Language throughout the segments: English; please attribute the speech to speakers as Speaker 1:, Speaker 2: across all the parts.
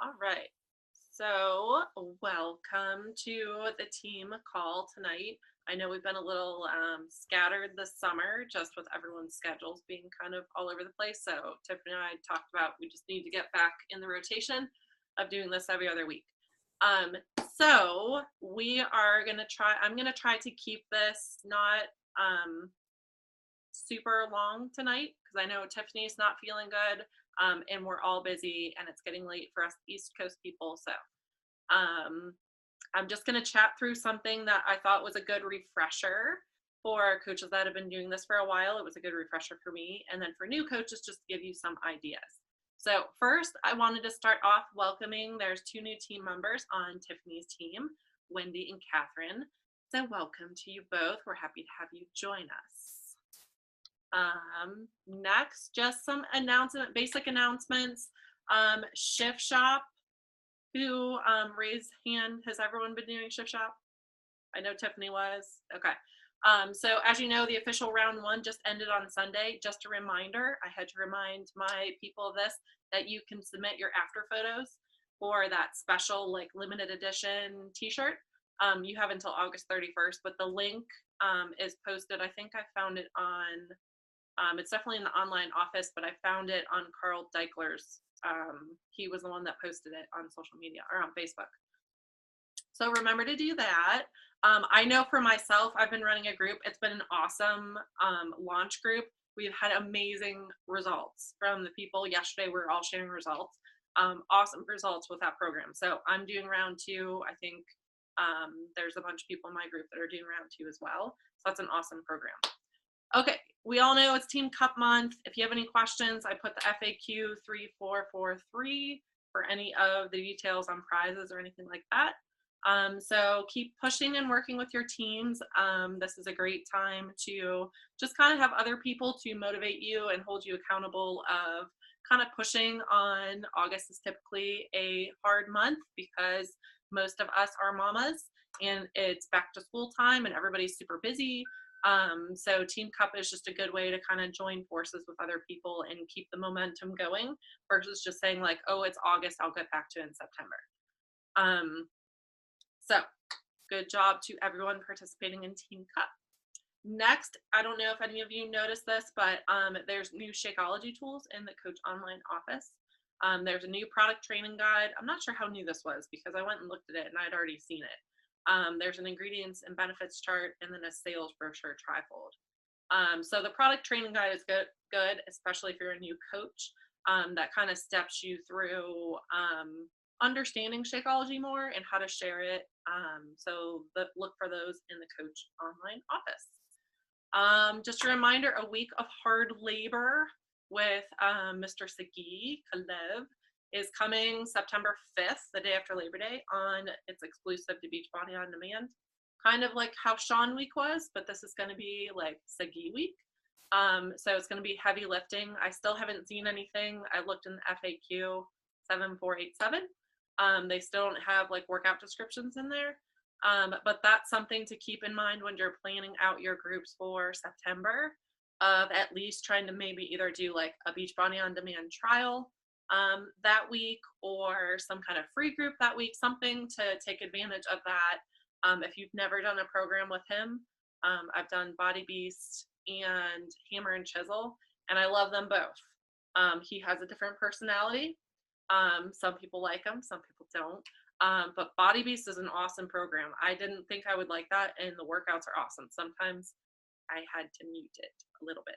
Speaker 1: All right. So, welcome to the team call tonight. I know we've been a little scattered this summer just with everyone's schedules being kind of all over the place. So, Tiffany and I talked about we just need to get back in the rotation of doing this every other week. Um, so, I'm going to try to keep this not super long tonight because I know Tiffany's not feeling good and we're all busy and it's getting late for us East Coast people. So um, I'm just going to chat through something that I thought was a good refresher for coaches that have been doing this for a while. It was a good refresher for me. And then for new coaches, just to give you some ideas. So first, I wanted to start off welcoming, there's two new team members on Tiffany's team, Wendy and Catherine. So welcome to you both. We're happy to have you join us. Next, just some basic announcements. Shift Shop, who raised hand, has everyone been doing Shift Shop? I know Tiffany was. Okay. So as you know, the official round one just ended on Sunday. Just a reminder, I had to remind my people of this, that you can submit your after photos for that special like limited edition t-shirt. You have until August 31st, but the link is posted. I think I found it on it's definitely in the online office, but I found it on Carl Deichler's. He was the one that posted it on social media or on Facebook. So remember to do that. I know for myself, I've been running a group. It's been an awesome launch group. We've had amazing results from the people. Yesterday, we were all sharing results. Awesome results with that program. So I'm doing round two. I think there's a bunch of people in my group that are doing round two as well. So that's an awesome program. Okay, we all know it's Team Cup month. If you have any questions, I put the FAQ 3443 for any of the details on prizes or anything like that. So keep pushing and working with your teams. This is a great time to just kind of have other people to motivate you and hold you accountable of kind of pushing on. August is typically a hard month because most of us are mamas and it's back to school time and everybody's super busy. So Team Cup is just a good way to kind of join forces with other people and keep the momentum going versus just saying like, oh, it's August, I'll get back to it in September. So good job to everyone participating in Team Cup. Next, I don't know if any of you noticed this, but there's new Shakeology tools in the Coach Online office. There's a new product training guide. I'm not sure how new this was because I went and looked at it and I'd already seen it. There's an ingredients and benefits chart and then a sales brochure trifold. So the product training guide is good, especially if you're a new coach. That kind of steps you through understanding Shakeology more and how to share it. So look for those in the Coach Online office. Just a reminder, a week of hard labor with Mr. Sagi Kalev is coming September 5th, the day after Labor Day, on it's exclusive to Beachbody On Demand. Kind of like how Sean Week was, but this is going to be like Sagi Week. So it's going to be heavy lifting. I still haven't seen anything. I looked in the FAQ 7487. They still don't have like workout descriptions in there. But that's something to keep in mind when you're planning out your groups for September, of at least trying to maybe either do like a Beachbody On Demand trial that week or some kind of free group that week, something to take advantage of that. If you've never done a program with him, I've done Body Beast and Hammer and Chisel, and I love them both. He has a different personality. Some people like him, some people don't. But Body Beast is an awesome program. I didn't think I would like that, and the workouts are awesome. Sometimes I had to mute it a little bit.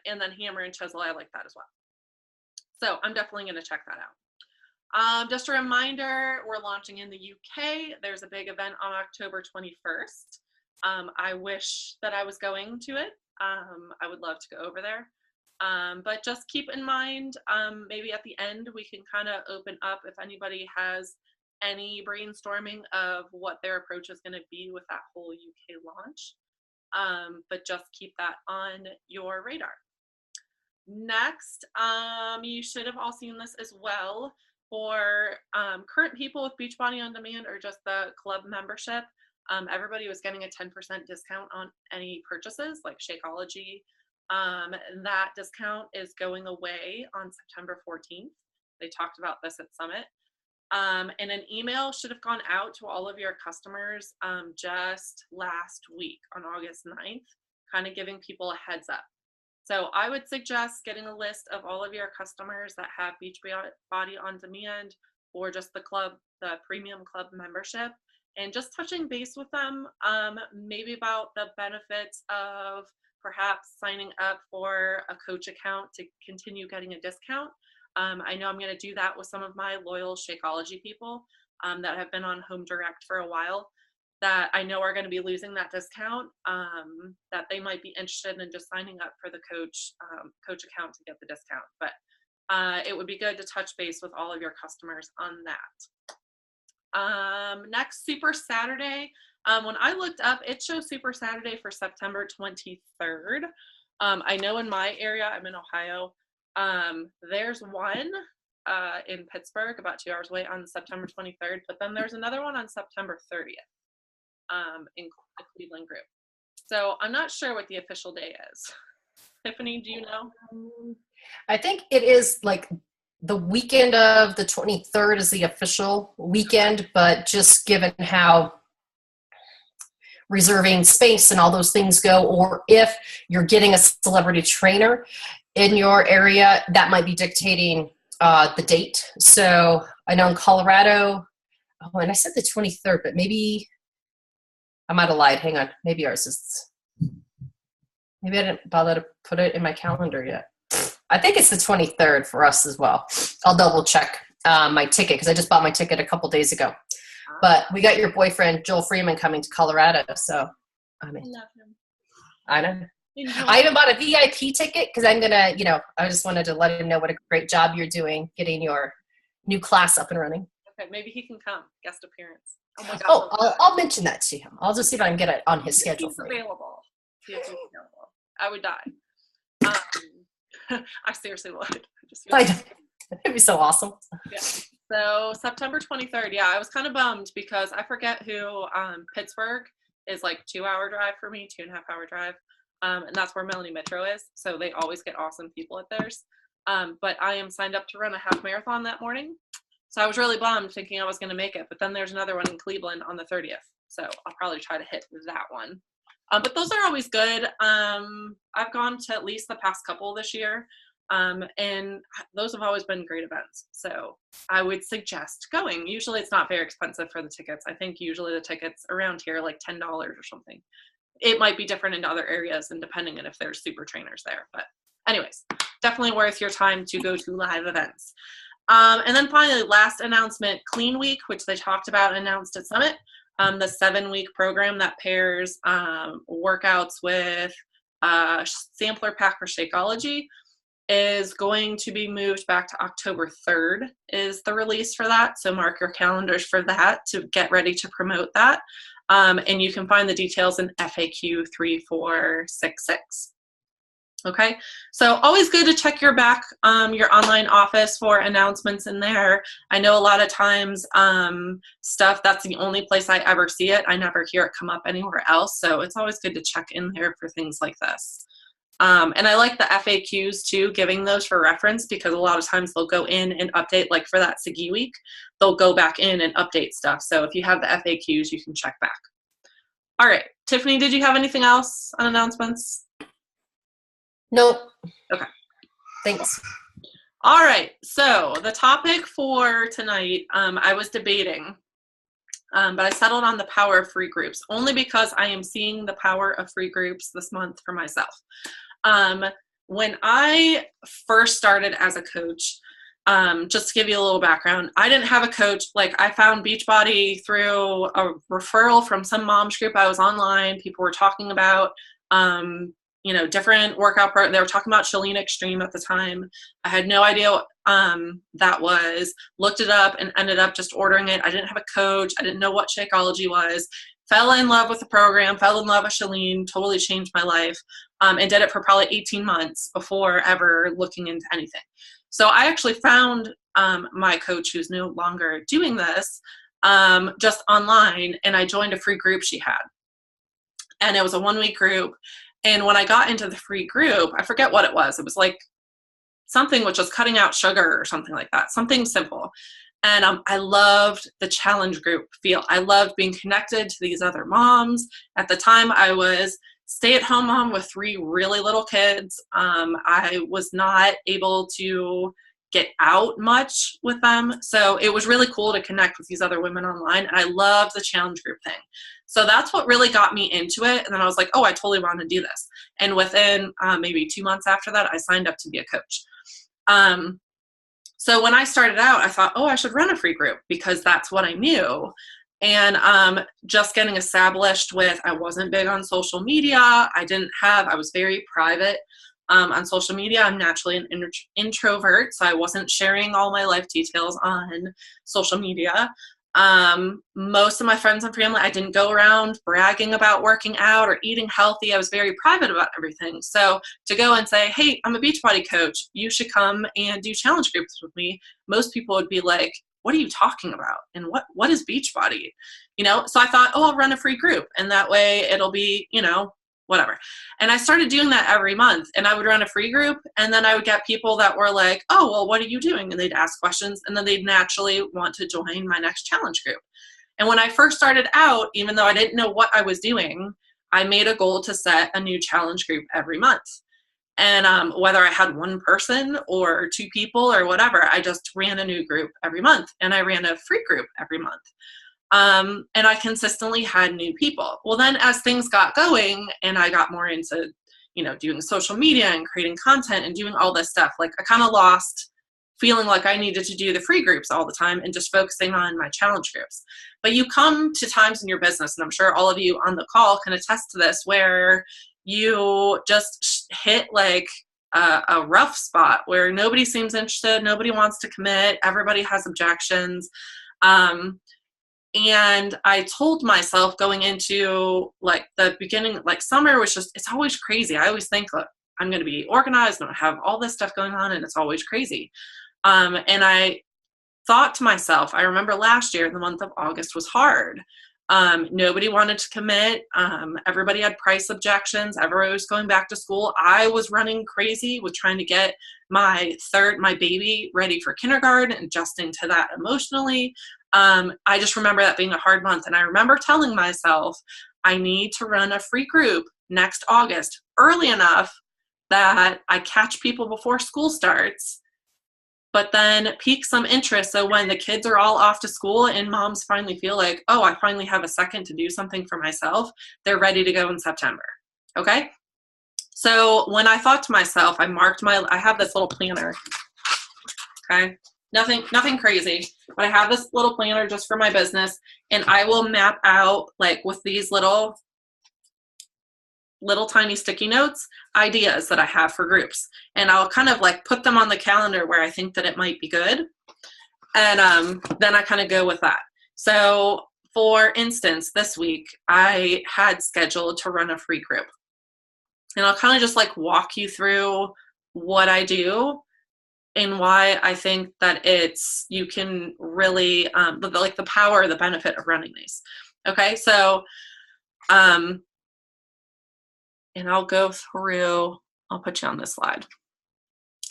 Speaker 1: And then Hammer and Chisel, I like that as well. So I'm definitely going to check that out. Just a reminder, we're launching in the UK. There's a big event on October 21st. I wish that I was going to it. I would love to go over there. But just keep in mind, maybe at the end, we can kind of open up if anybody has any brainstorming of what their approach is going to be with that whole UK launch. But just keep that on your radar. Next, you should have all seen this as well. For current people with Beachbody On Demand or just the club membership, everybody was getting a 10% discount on any purchases like Shakeology. That discount is going away on September 14th. They talked about this at Summit. And an email should have gone out to all of your customers just last week on August 9th, kind of giving people a heads up. So I would suggest getting a list of all of your customers that have Beachbody On Demand or just the club, the premium club membership, and just touching base with them, maybe about the benefits of perhaps signing up for a coach account to continue getting a discount. I know I'm going to do that with some of my loyal Shakeology people that have been on Home Direct for a while, that I know are going to be losing that discount, that they might be interested in just signing up for the coach account to get the discount. But it would be good to touch base with all of your customers on that. Next, Super Saturday. When I looked up, it shows Super Saturday for September 23rd. I know in my area, I'm in Ohio, there's one in Pittsburgh, about 2 hours away, on September 23rd, but then there's another one on September 30th in the Cleveland group. So I'm not sure what the official day is. Tiffany, do you know?
Speaker 2: I think it is like the weekend of the 23rd is the official weekend, but just given how reserving space and all those things go, or if you're getting a celebrity trainer in your area, that might be dictating the date. So I know in Colorado, oh, and I said the 23rd, but maybe I might have lied. Hang on. Maybe ours is, maybe I didn't bother to put it in my calendar yet. I think it's the 23rd for us as well. I'll double check my ticket because I just bought my ticket a couple days ago. But we got your boyfriend, Joel Freeman, coming to Colorado. So, I mean,
Speaker 1: I love him.
Speaker 2: I know. I even bought a VIP ticket because I'm going to, I just wanted to let him know what a great job you're doing getting your new class up and running.
Speaker 1: Okay, maybe he can come, guest appearance. Oh my gosh.
Speaker 2: Oh, I'll mention that to him. I'll just see if I can get it on his schedule.
Speaker 1: He's available. I would die. I seriously would.
Speaker 2: It'd be so awesome.
Speaker 1: Yeah. So September 23rd, yeah, I was kind of bummed because I forget who Pittsburgh is like 2-hour drive for me, 2.5-hour drive. And that's where Melanie Metro is. So they always get awesome people at theirs. But I am signed up to run a half marathon that morning. So I was really bummed thinking I was going to make it. But then there's another one in Cleveland on the 30th. So I'll probably try to hit that one. But those are always good. I've gone to at least the past couple this year. And those have always been great events. So I would suggest going. Usually it's not very expensive for the tickets. I think usually the tickets around here are like $10 or something. It might be different in other areas and depending on if there's super trainers there. But anyways, definitely worth your time to go to live events. And then finally, last announcement, Clean Week, which they talked about and announced at Summit, the 7-week program that pairs workouts with sampler pack for Shakeology, is going to be moved back to October 3rd is the release for that. So mark your calendars for that to get ready to promote that. And you can find the details in FAQ 3466. Okay, so always good to check your online office for announcements in there. I know a lot of times stuff, that's the only place I ever see it. I never hear it come up anywhere else. So it's always good to check in there for things like this. And I like the FAQs too, giving those for reference, because a lot of times they'll go in and update, like for that Sagi week, they'll go back in and update stuff. So if you have the FAQs, you can check back. All right, Tiffany, did you have anything else on announcements?
Speaker 2: Nope.
Speaker 1: Okay.
Speaker 2: Thanks.
Speaker 1: All right, so the topic for tonight, I was debating, but I settled on the power of free groups, only because I am seeing the power of free groups this month for myself. When I first started as a coach, just to give you a little background, I didn't have a coach. Like, I found Beachbody through a referral from some mom's group I was online. People were talking about, different workout programs. They were talking about Chalene Extreme at the time. I had no idea what that was. Looked it up and ended up just ordering it. I didn't have a coach. I didn't know what Shakeology was. Fell in love with the program, fell in love with Chalene, totally changed my life, and did it for probably 18 months before ever looking into anything. So I actually found my coach, who's no longer doing this, just online, and I joined a free group she had. And it was a 1-week group. And when I got into the free group, I forget what it was. It was like something which was cutting out sugar or something like that, something simple. And I loved the challenge group feel. I loved being connected to these other moms. At the time, I was stay-at-home mom with 3 really little kids. I was not able to get out much with them. So it was really cool to connect with these other women online. And I loved the challenge group thing. So that's what really got me into it. And then I was like, oh, I totally want to do this. And within maybe 2 months after that, I signed up to be a coach. So when I started out, I thought, oh, I should run a free group because that's what I knew. And just getting established with, I wasn't big on social media. I was very private on social media. I'm naturally an introvert, so I wasn't sharing all my life details on social media. Most of my friends and family, I didn't go around bragging about working out or eating healthy. I was very private about everything. So to go and say, hey, I'm a Beachbody coach, you should come and do challenge groups with me, most people would be like, what are you talking about? And what is Beachbody? So I thought, oh, I'll run a free group and that way it'll be, whatever. And I started doing that every month, and I would run a free group, and then I would get people that were like, oh, well, what are you doing? And they'd ask questions, and then they'd naturally want to join my next challenge group. And when I first started out, even though I didn't know what I was doing, I made a goal to set a new challenge group every month. And whether I had 1 person or 2 people or whatever, I just ran a new group every month, and I ran a free group every month. And I consistently had new people. Well, then as things got going and I got more into, doing social media and creating content and doing all this stuff, like I kind of lost feeling like I needed to do the free groups all the time and just focusing on my challenge groups. But you come to times in your business, and I'm sure all of you on the call can attest to this, where you just hit like a rough spot where nobody seems interested, nobody wants to commit, everybody has objections. And I told myself going into like the beginning, like summer was just, it's always crazy. I always think, look, I'm going to be organized and I have all this stuff going on and it's always crazy. And I thought to myself, I remember last year, the month of August was hard. Nobody wanted to commit. Everybody had price objections. Everybody was going back to school. I was running crazy with trying to get my baby ready for kindergarten and adjusting to that emotionally. I just remember that being a hard month. And I remember telling myself, I need to run a free group next August early enough that I catch people before school starts, but then pique some interest. So when the kids are all off to school and moms finally feel like, oh, I finally have a second to do something for myself, they're ready to go in September. Okay. So when I thought to myself, I have this little planner. Okay. Nothing crazy, but I have this little planner just for my business, and I will map out like with these little tiny sticky notes, ideas that I have for groups. And I'll kind of like put them on the calendar where I think that it might be good. And then I kind of go with that. So for instance, this week I had scheduled to run a free group. And I'll kind of just like walk you through what I do and why I think that you can really, like the power, the benefit of running these. Okay, so, and I'll go through, I'll put you on this slide.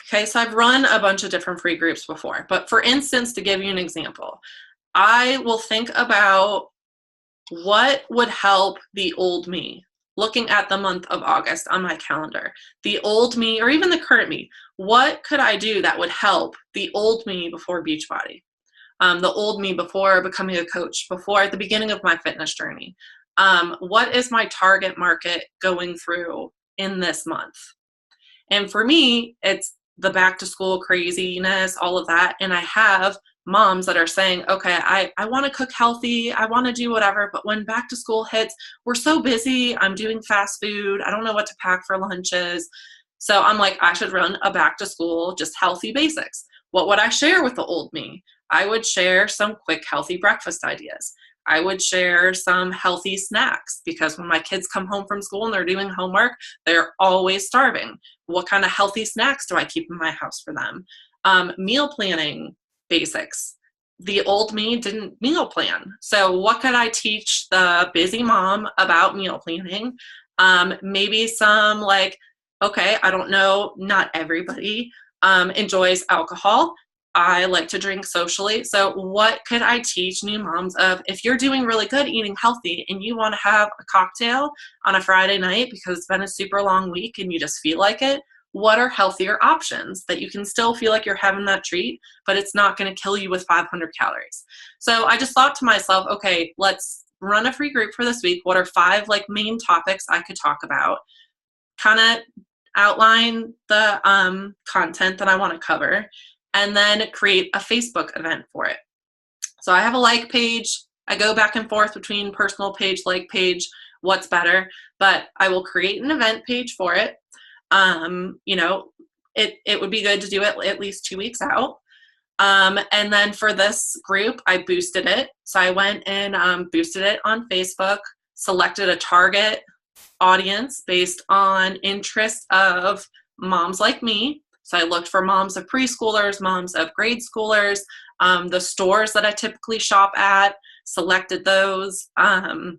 Speaker 1: Okay, so I've run a bunch of different free groups before, but for instance, to give you an example, I will think about what would help the old me, looking at the month of August on my calendar, the old me, or even the current me. What could I do that would help the old me before Beachbody? The old me before becoming a coach, before at the beginning of my fitness journey. What is my target market going through in this month? And for me, it's the back to school craziness, all of that. And I have moms that are saying, okay, I want to cook healthy. I want to do whatever. But when back to school hits, we're so busy. I'm doing fast food. I don't know what to pack for lunches. So I'm like, I should run a back to school, just healthy basics. What would I share with the old me? I would share some quick, healthy breakfast ideas. I would share some healthy snacks because when my kids come home from school and they're doing homework, they're always starving. What kind of healthy snacks do I keep in my house for them? Meal planning basics. The old me didn't meal plan. So what could I teach the busy mom about meal planning? Maybe some like, okay, I don't know, not everybody enjoys alcohol. I like to drink socially. So what could I teach new moms of if you're doing really good eating healthy and you want to have a cocktail on a Friday night because it's been a super long week and you just feel like it? What are healthier options that you can still feel like you're having that treat, but it's not going to kill you with 500 calories? So I just thought to myself, okay, let's run a free group for this week. What are 5 like main topics I could talk about? Kind of outline the content that I want to cover, and then create a Facebook event for it. So I have a like page. I go back and forth between personal page, like page, what's better, but I will create an event page for it. You know, it would be good to do it at least 2 weeks out. And then for this group, I boosted it. So I went and boosted it on Facebook, selected a target audience based on interest of moms like me. So I looked for moms of preschoolers, moms of grade schoolers, the stores that I typically shop at, selected those, and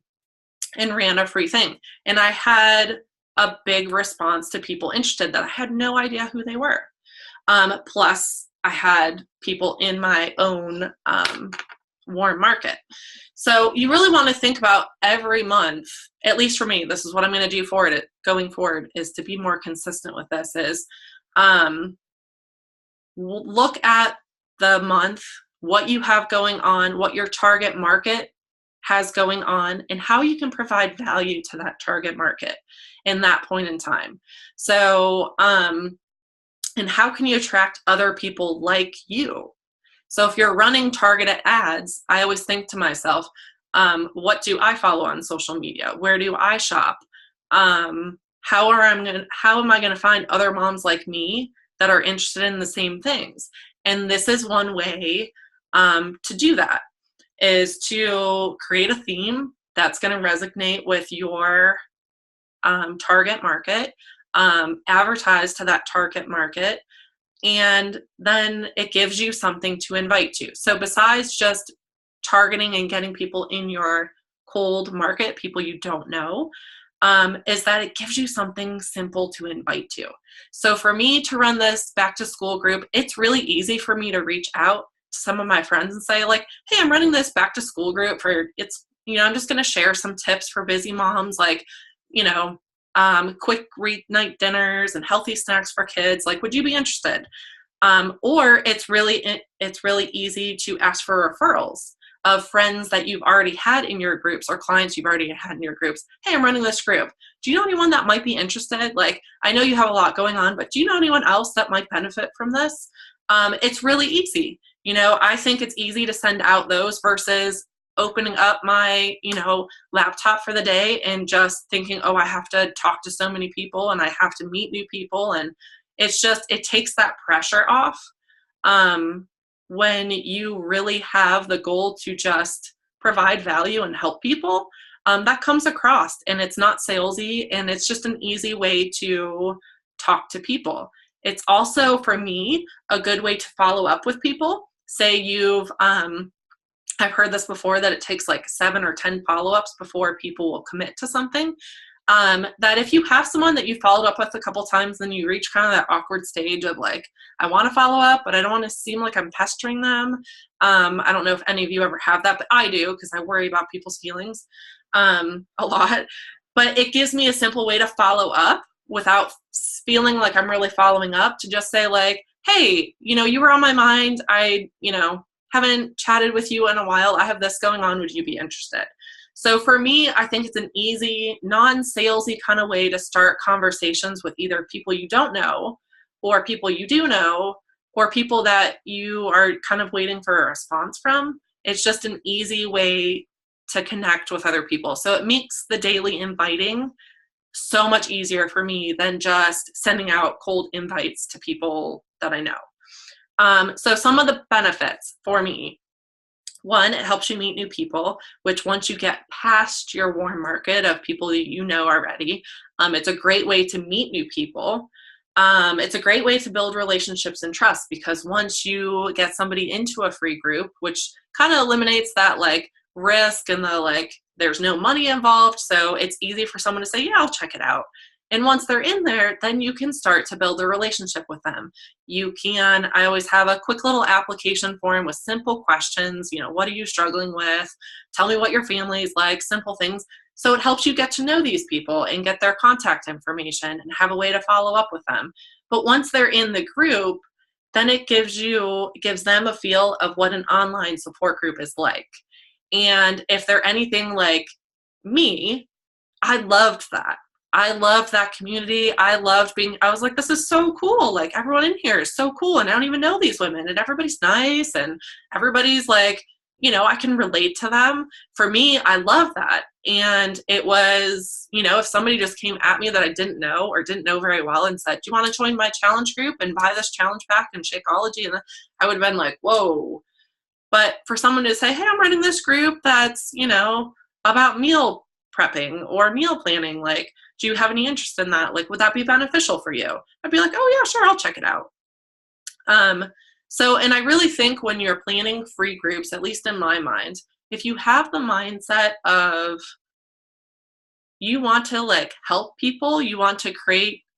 Speaker 1: ran a free thing. And I had a big response to people interested that I had no idea who they were. Plus, I had people in my own warm market. So you really want to think about every month, at least for me, this is what I'm going to do for it going forward, is to be more consistent with this, is look at the month, what you have going on, what your target market has going on, and how you can provide value to that target market in that point in time. So, and how can you attract other people like you? So if you're running targeted ads, I always think to myself, what do I follow on social media? Where do I shop? How am I going to find other moms like me that are interested in the same things? And this is one way to do that, is to create a theme that's going to resonate with your target market, advertise to that target market, and then it gives you something to invite to. So besides just targeting and getting people in your cold market, people you don't know, is that it gives you something simple to invite to. So for me to run this back to school group, it's really easy for me to reach out to some of my friends and say, like, hey, I'm running this back to school group for, it's, you know, I'm just going to share some tips for busy moms, like, you know, quick night dinners and healthy snacks for kids. Like, would you be interested? Or it's really easy to ask for referrals of friends that you've already had in your groups or clients you've already had in your groups. Hey, I'm running this group. Do you know anyone that might be interested? Like, I know you have a lot going on, but do you know anyone else that might benefit from this? It's really easy. You know, I think it's easy to send out those versus opening up my, you know, laptop for the day and just thinking, oh, I have to talk to so many people and I have to meet new people. And it's just, it takes that pressure off when you really have the goal to just provide value and help people. That comes across, and it's not salesy, and it's just an easy way to talk to people. It's also, for me, a good way to follow up with people. Say you've I've heard this before, that it takes like 7 or 10 follow-ups before people will commit to something. That if you have someone that you followed up with a couple times, then you reach kind of that awkward stage of like, I want to follow up, but I don't want to seem like I'm pestering them. I don't know if any of you ever have that, but I do, because I worry about people's feelings a lot. But it gives me a simple way to follow up without feeling like I'm really following up, to just say like, hey, you know, you were on my mind. I, you know, haven't chatted with you in a while. I have this going on. Would you be interested? So for me, I think it's an easy, non-salesy kind of way to start conversations with either people you don't know, or people you do know, or people that you are kind of waiting for a response from. It's just an easy way to connect with other people. So it makes the daily inviting so much easier for me than just sending out cold invites to people that I know. So some of the benefits for me: one, it helps you meet new people, which once you get past your warm market of people that you know already, it's a great way to meet new people. It's a great way to build relationships and trust, because once you get somebody into a free group, which kind of eliminates that like risk and the like, there's no money involved. So it's easy for someone to say, yeah, I'll check it out. And once they're in there, then you can start to build a relationship with them. I always have a quick little application form with simple questions. What are you struggling with? Tell me what your family is like, simple things. So it helps you get to know these people and get their contact information and have a way to follow up with them. But once they're in the group, then it gives them a feel of what an online support group is like. And if they're anything like me, I loved that. I loved that community. I was like, this is so cool. Like, everyone in here is so cool. And I don't even know these women, and everybody's nice. And everybody's like, I can relate to them. For me, I love that. And it was, if somebody just came at me that I didn't know or didn't know very well and said, do you want to join my challenge group and buy this challenge pack in Shakeology? And I would have been like, whoa. But for someone to say, hey, I'm running this group that's, about meal prepping or meal planning, like, do you have any interest in that? Like, would that be beneficial for you? I'd be like, oh yeah, sure, I'll check it out. And I really think when you're planning free groups, at least in my mind, if you have the mindset of you want to like help people, you want to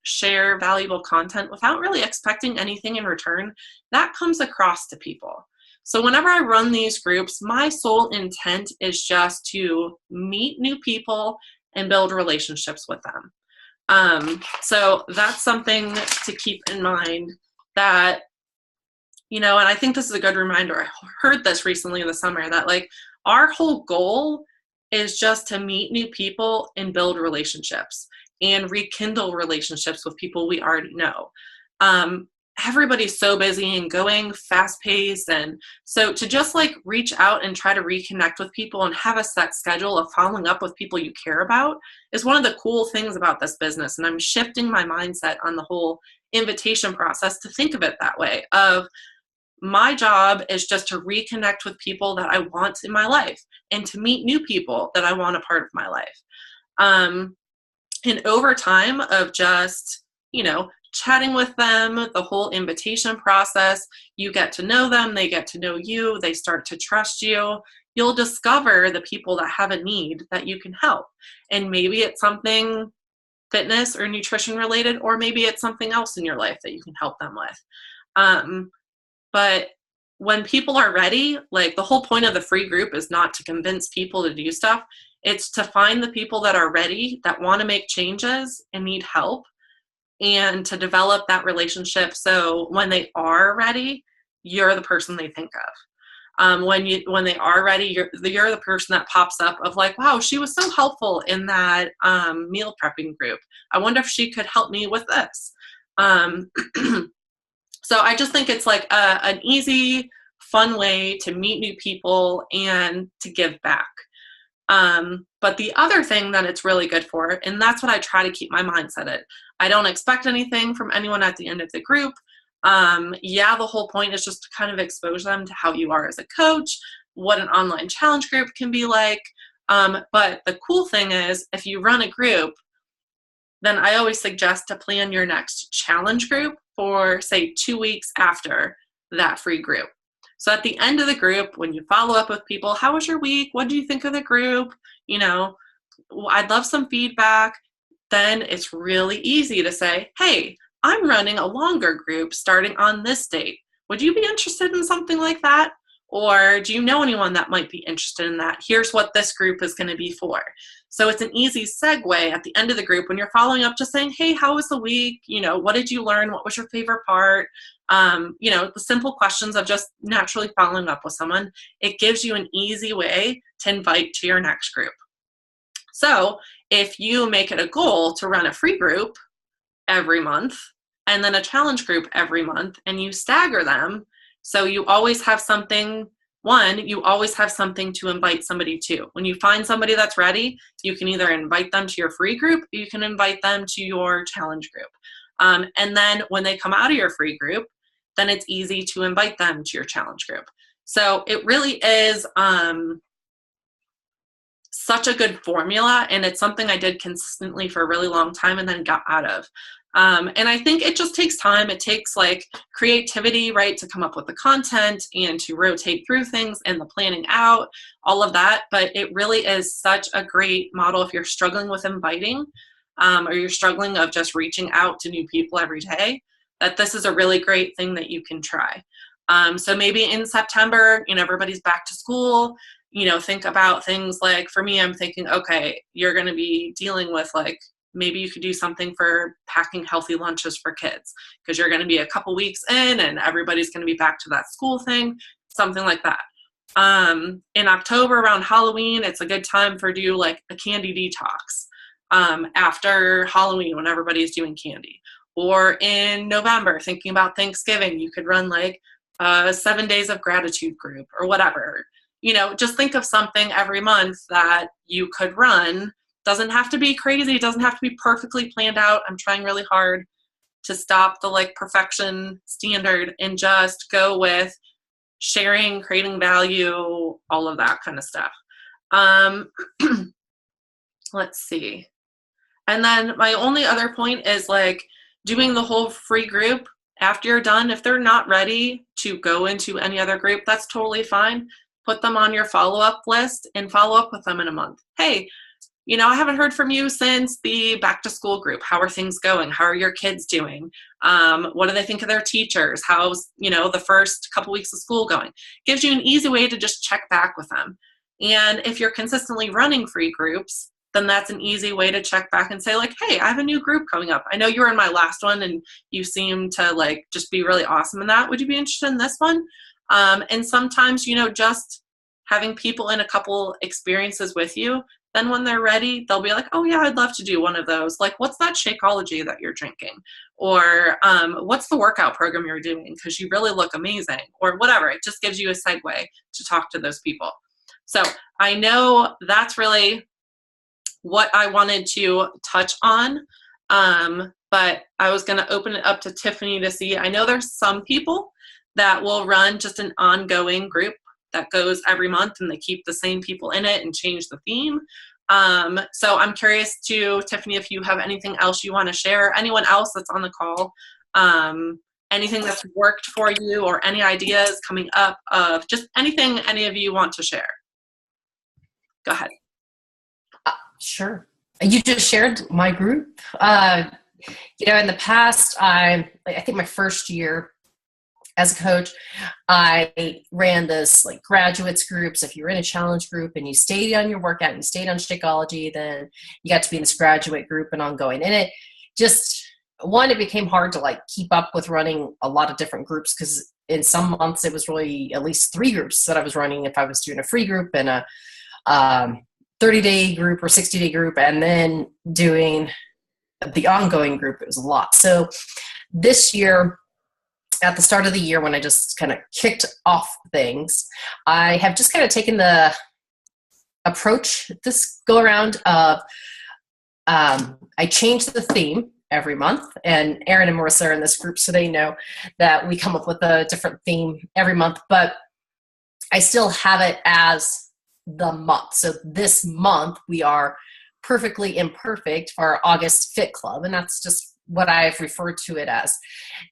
Speaker 1: share valuable content without really expecting anything in return, that comes across to people. So whenever I run these groups, my sole intent is just to meet new people and build relationships with them. So that's something to keep in mind, that and I think this is a good reminder. I heard this recently in the summer, that like our whole goal is just to meet new people and build relationships and rekindle relationships with people we already know. Everybody's so busy and going fast paced. And so to just like reach out and try to reconnect with people and have a set schedule of following up with people you care about is one of the cool things about this business. And I'm shifting my mindset on the whole invitation process to think of it that way, of my job is just to reconnect with people that I want in my life and to meet new people that I want a part of my life. And over time of just, chatting with them, the whole invitation process, you get to know them, they get to know you, they start to trust you. You'll discover the people that have a need that you can help. And maybe it's something fitness or nutrition related, or maybe it's something else in your life that you can help them with. But when people are ready, like the whole point of the free group is not to convince people to do stuff. It's to find the people that are ready, that want to make changes and need help, and to develop that relationship. So when they are ready, you're the person they think of. When they are ready, you're the person that pops up of like, wow, she was so helpful in that meal prepping group. I wonder if she could help me with this. So I just think it's like an easy, fun way to meet new people and to give back. But the other thing that it's really good for, and that's what I try to keep my mindset at, I don't expect anything from anyone at the end of the group. The whole point is just to kind of expose them to how you are as a coach, what an online challenge group can be like. But the cool thing is, if you run a group, then I always suggest to plan your next challenge group for, say, 2 weeks after that free group. So at the end of the group, when you follow up with people, how was your week? What do you think of the group? I'd love some feedback. Then it's really easy to say, hey, I'm running a longer group starting on this date. Would you be interested in something like that? Or do you know anyone that might be interested in that? Here's what this group is going to be for. So it's an easy segue at the end of the group when you're following up, just saying, hey, how was the week? What did you learn? What was your favorite part? The simple questions of just naturally following up with someone. It gives you an easy way to invite to your next group. So if you make it a goal to run a free group every month and then a challenge group every month, and you stagger them, so you always have something, you always have something to invite somebody to. When you find somebody that's ready, you can either invite them to your free group, or you can invite them to your challenge group. And then when they come out of your free group, then it's easy to invite them to your challenge group. So it really is such a good formula, and it's something I did consistently for a really long time and then got out of. And I think it just takes time. It takes like creativity, right, to come up with the content and to rotate through things and the planning out, all of that. But it really is such a great model if you're struggling with inviting. or you're struggling of just reaching out to new people every day, that this is a really great thing that you can try. So maybe in September, everybody's back to school, think about things like, for me, I'm thinking, okay, you're going to be dealing with like, maybe you could do something for packing healthy lunches for kids, because you're going to be a couple weeks in and everybody's going to be back to that school thing, something like that. In October around Halloween, it's a good time for do like a candy detox after Halloween when everybody's doing candy. Or in November, thinking about Thanksgiving, you could run like a 7 days of gratitude group or whatever. Just think of something every month that you could run. Doesn't have to be crazy. It doesn't have to be perfectly planned out. I'm trying really hard to stop the like perfection standard and just go with sharing, creating value, all of that kind of stuff. Let's see. And then my only other point is like doing the whole free group after you're done. If they're not ready to go into any other group, that's totally fine. Put them on your follow-up list and follow up with them in a month. Hey, I haven't heard from you since the back to school group. How are things going? How are your kids doing? What do they think of their teachers? How's, the first couple weeks of school going? Gives you an easy way to just check back with them. And if you're consistently running free groups, then that's an easy way to check back and say like, hey, I have a new group coming up. I know you were in my last one and you seem to like just be really awesome in that. Would you be interested in this one? And sometimes, just having people in a couple experiences with you, then when they're ready, they'll be like, oh yeah, I'd love to do one of those. Like, what's that Shakeology that you're drinking? Or what's the workout program you're doing? Because you really look amazing, or whatever. It just gives you a segue to talk to those people. So I know that's really what I wanted to touch on. But I was going to open it up to Tiffany to see. I know there's some people that will run just an ongoing group that goes every month and they keep the same people in it and change the theme. So I'm curious to Tiffany, if you have anything else you want to share, anyone else that's on the call, anything that's worked for you or any ideas coming up of just anything any of you want to share. Go ahead.
Speaker 2: Sure. You just shared my group. In the past, I think my first year as a coach, I ran this like graduates groups. If you're in a challenge group and you stayed on your workout and you stayed on Shakeology, then you got to be in this graduate group and ongoing. And it just, it became hard to like keep up with running a lot of different groups, because in some months it was really at least 3 groups that I was running if I was doing a free group and a 30-day group or 60-day group, and then doing the ongoing group. It was a lot. So this year, at the start of the year, when I just kind of kicked off things, I have just kind of taken the approach this go around of I change the theme every month, and Erin and Marissa are in this group, so they know that we come up with a different theme every month, but I still have it as the month. So this month we are Perfectly Imperfect for our August Fit Club, and that's just what I've referred to it as.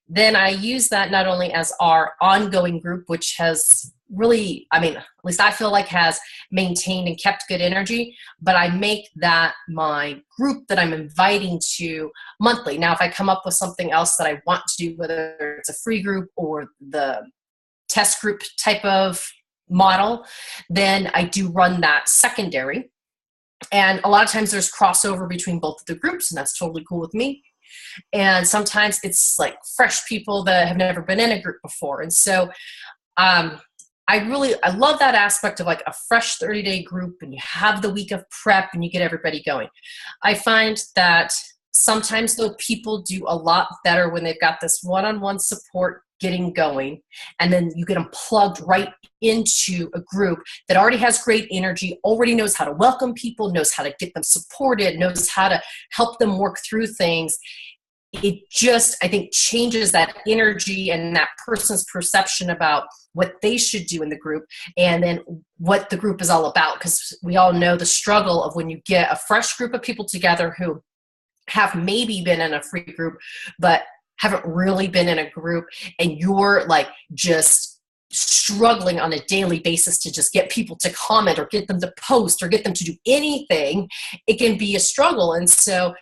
Speaker 2: Then I use that not only as our ongoing group, which has really, at least I feel like has maintained and kept good energy, but I make that my group that I'm inviting to monthly. Now, if I come up with something else that I want to do, whether it's a free group or the test group type of model, then I do run that secondary. And a lot of times there's crossover between both of the groups, and that's totally cool with me. And sometimes it's like fresh people that have never been in a group before. And so I love that aspect of like a fresh 30-day group, and you have the week of prep and you get everybody going. I find that sometimes though people do a lot better when they've got this one-on-one support getting going, and then you get them plugged right into a group that already has great energy, already knows how to welcome people, knows how to get them supported, knows how to help them work through things. It just, I think, changes that energy and that person's perception about what they should do in the group, and then what the group is all about. Because we all know the struggle of when you get a fresh group of people together who have maybe been in a free group, but haven't really been in a group, and you're like just struggling on a daily basis to just get people to comment or get them to post or get them to do anything, it can be a struggle. And so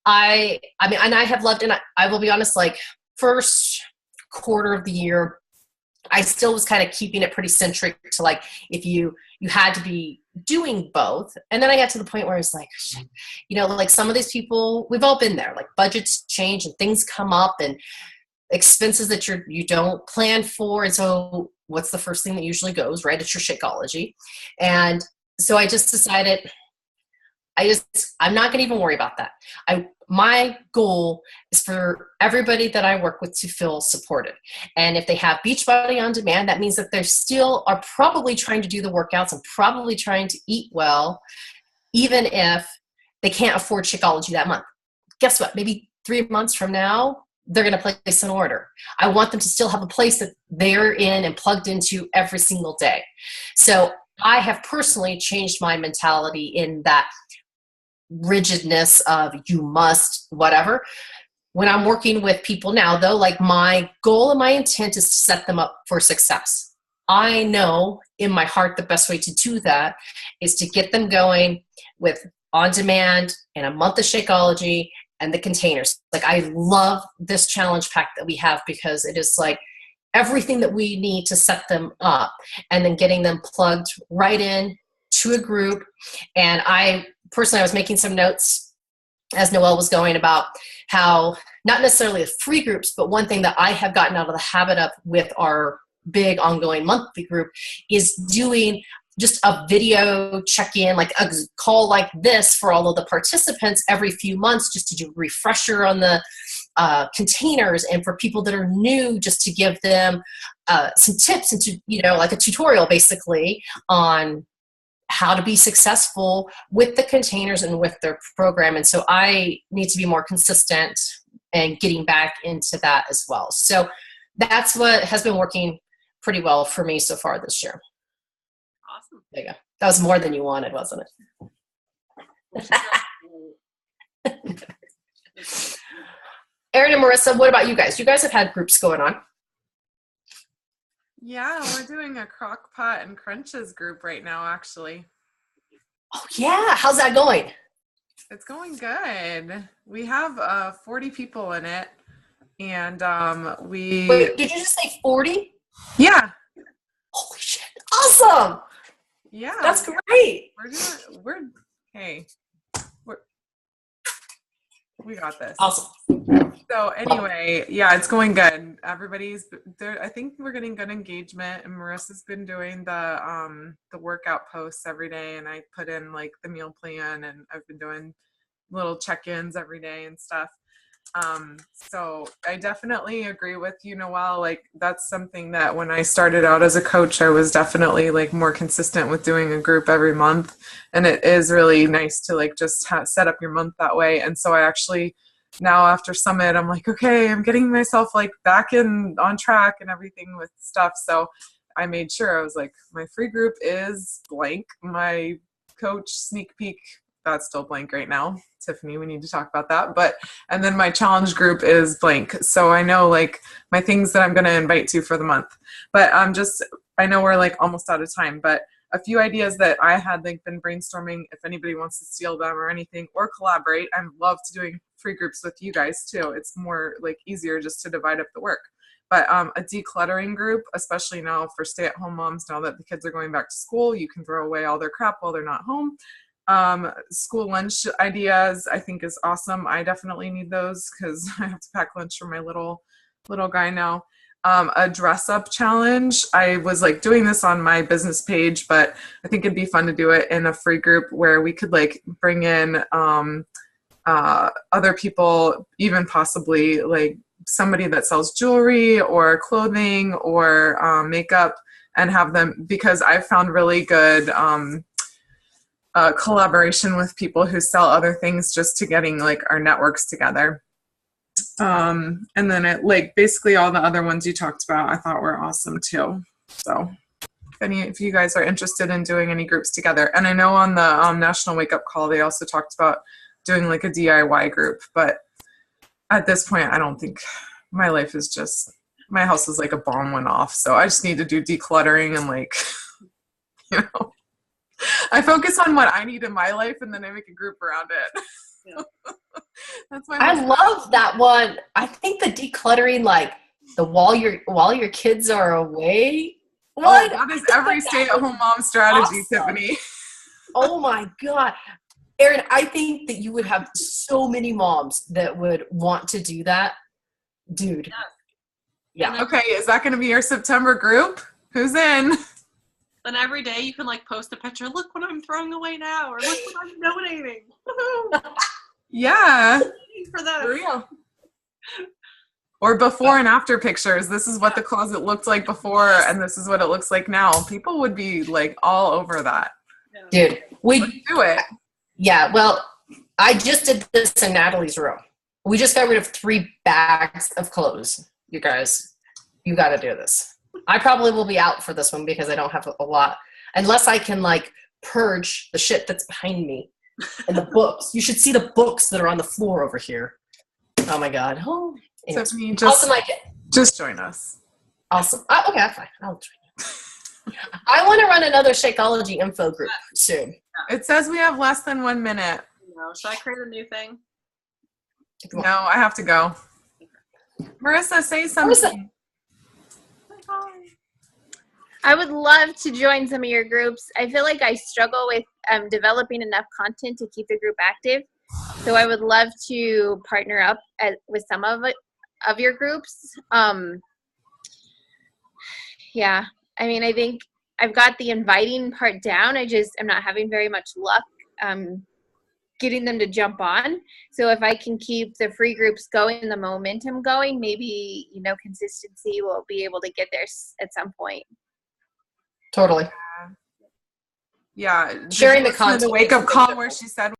Speaker 2: I mean, and I have loved, and I will be honest, like first quarter of the year, I still was kind of keeping it pretty centric to like, if you had to be doing both. And then I got to the point where I was like, shit, you know, like some of these people, we've all been there, like budgets change and things come up and expenses that you don't plan for. And so what's the first thing that usually goes, right? It's your Shakeology. And so I just decided, I'm not going to even worry about that. My goal is for everybody that I work with to feel supported. And if they have Beachbody On Demand, that means that they still are probably trying to do the workouts and probably trying to eat well, even if they can't afford Shakeology that month. Guess what? Maybe 3 months from now, they're going to place an order. I want them to still have a place that they're in and plugged into every single day. So I have personally changed my mentality in that rigidness of you must whatever. When I'm working with people now, though, like my goal and my intent is to set them up for success. I know in my heart the best way to do that is to get them going with On Demand and a month of Shakeology and the containers. Like I love this challenge pack that we have because it is like everything that we need to set them up and then getting them plugged right in to a group. And I was making some notes as Noelle was going about how not necessarily the free groups, but one thing that I have gotten out of the habit of with our big ongoing monthly group is doing just a video check-in, like a call like this for all of the participants every few months, just to do a refresher on the containers, and for people that are new, just to give them some tips and to, you know, like a tutorial basically on how to be successful with the containers and with their program. And so I need to be more consistent and getting back into that as well. So that's what has been working pretty well for me so far this year.
Speaker 1: Awesome.
Speaker 2: There you go. That was more than you wanted, wasn't it? Erin and Marissa, what about you guys? You guys have had groups going on.
Speaker 3: Yeah, we're doing a crock pot and crunches group right now, actually.
Speaker 2: Oh, yeah. How's that going?
Speaker 3: It's going good. We have 40 people in it, and
Speaker 2: Wait, did you just say 40?
Speaker 3: Yeah.
Speaker 2: Holy shit. Awesome.
Speaker 3: Yeah.
Speaker 2: That's great.
Speaker 3: We got this.
Speaker 2: Awesome.
Speaker 3: So anyway, yeah, it's going good. Everybody's there. I think we're getting good engagement, and Marissa's been doing the workout posts every day, and I put in like the meal plan, and I've been doing little check-ins every day and stuff. So I definitely agree with you, Noelle. Like that's something that when I started out as a coach, I was definitely like more consistent with doing a group every month. And it is really nice to like just set up your month that way. And so I actually now after Summit, I'm like, okay, I'm getting myself like back on track and everything with stuff. So I made sure I was like, my free group is blank. My coach sneak peek, that's still blank right now. Tiffany, we need to talk about that. And then my challenge group is blank. So I know like my things that I'm going to invite to for the month. But I know we're like almost out of time, but a few ideas that I had like been brainstorming, if anybody wants to steal them or anything or collaborate, I love to doing free groups with you guys too. It's more like easier just to divide up the work. But a decluttering group, especially now for stay-at-home moms, now that the kids are going back to school, you can throw away all their crap while they're not home. School lunch ideas I think is awesome. I definitely need those because I have to pack lunch for my little guy now. A dress up challenge. I was like doing this on my business page, but I think it'd be fun to do it in a free group where we could like bring in other people, even possibly like somebody that sells jewelry or clothing or makeup, and have them, because I've found really good collaboration with people who sell other things, just to getting like our networks together. And then it like basically all the other ones you talked about I thought were awesome too. So if you guys are interested in doing any groups together, and I know on the National Wake Up Call they also talked about doing like a DIY group, but at this point I don't think, my life is just My house is like a bomb went off, so I just need to do decluttering and like, you know, I focus on what I need in my life and then I make a group around it.
Speaker 1: Yeah.
Speaker 3: That's my.
Speaker 2: I love that one. I think the decluttering, like the while your kids are away. What?
Speaker 3: That is every stay-at-home mom strategy,
Speaker 2: awesome.
Speaker 3: Tiffany.
Speaker 2: Oh my God. Erin, I think that you would have so many moms that would want to do that. Dude. Yeah.
Speaker 3: Okay, is that going to be your September group? Who's in?
Speaker 1: Then every day you can like post a picture. Look what I'm throwing away now, or look what I'm donating.
Speaker 3: Yeah.
Speaker 1: For that.
Speaker 2: For real.
Speaker 3: Or before and after pictures. This is what the closet looked like before, and this is what it looks like now. People would be like all over that.
Speaker 2: Dude,
Speaker 3: Let's do it.
Speaker 2: Yeah, well, I just did this in Natalie's room. We just got rid of 3 bags of clothes. You guys, you got to do this. I probably will be out for this one because I don't have a lot. Unless I can, like, purge the shit that's behind me and the books. You should see the books that are on the floor over here. Oh, my God. Oh, anyways.
Speaker 3: Tiffany,
Speaker 2: Awesome idea.
Speaker 3: just join us.
Speaker 2: Awesome. Okay, fine. I'll join you. I want to run another Shakeology info group soon.
Speaker 3: It says we have less than 1 minute.
Speaker 1: No, should I create a new thing?
Speaker 3: No, I have to go. Marissa, say something.
Speaker 4: I would love to join some of your groups. I feel like I struggle with developing enough content to keep the group active. So I would love to partner up with some of your groups. Yeah, I mean, I think I've got the inviting part down. I just am not having very much luck getting them to jump on. So if I can keep the free groups going and the momentum going, maybe, you know, consistency will be able to get there at some point.
Speaker 2: Totally.
Speaker 3: Yeah.
Speaker 2: Sharing
Speaker 3: Did you
Speaker 2: the content.
Speaker 3: listen to the wake up call where she said